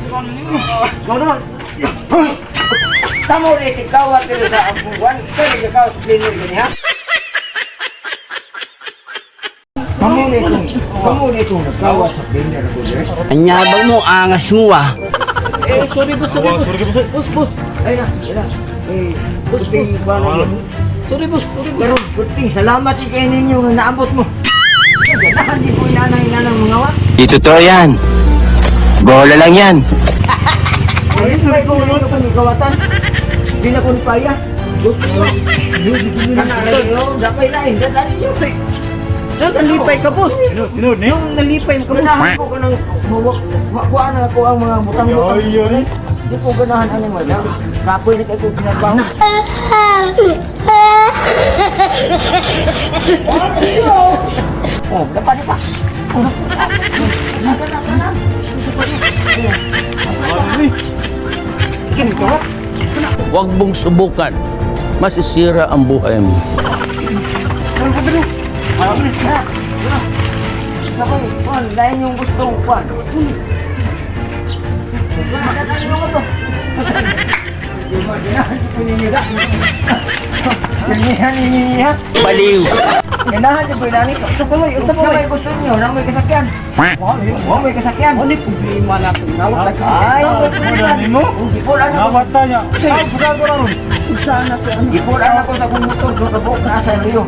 Ganon. Tamo rin, ikaw at rin sa abuwan. Ikaw rin ikaw sa cleaner ganyan, ha? Kamu nito nagkawat sa cleaner ako, eh? Anyabang mo, angas mo ah. Sorry boss. Boss. Ay na. Puting ba na yun? Sorry boss. Pero puting, salamat kayo ninyo nga naabot mo. Ganahan di po inanang mga wat. Di totoo yan. Bola lang yan. Alis ba kung ano ko ni kawatan? Di na ko ni paya. Gusto mo? Kanara yun, dapay lain. Dadali yun. Nalipay ka boss. Tinood na yun. Nalipay ka boss. Ganahan ko ka ng makuha na ako ang mga butang-butang. Di ko ganahan ano mo. Kapoy na kayo kung pinagbaho. Oh, dapat di pa. Huwag mong subukan. Masisira ang buhay mo. Sabay, Juan, dahil yung gustong Juan. Ano yung ito? Yan. Baliw. Ganahan din po yung nani. Sa pulay gusto niyo na may kasakyan. Wow, may kasakyan. Ano yung problema natin? Nawat na ka. Ay, mo? Gipulan ako. Nawata niya. Gipulan ako sa kumutok. Notabo na sa Rio.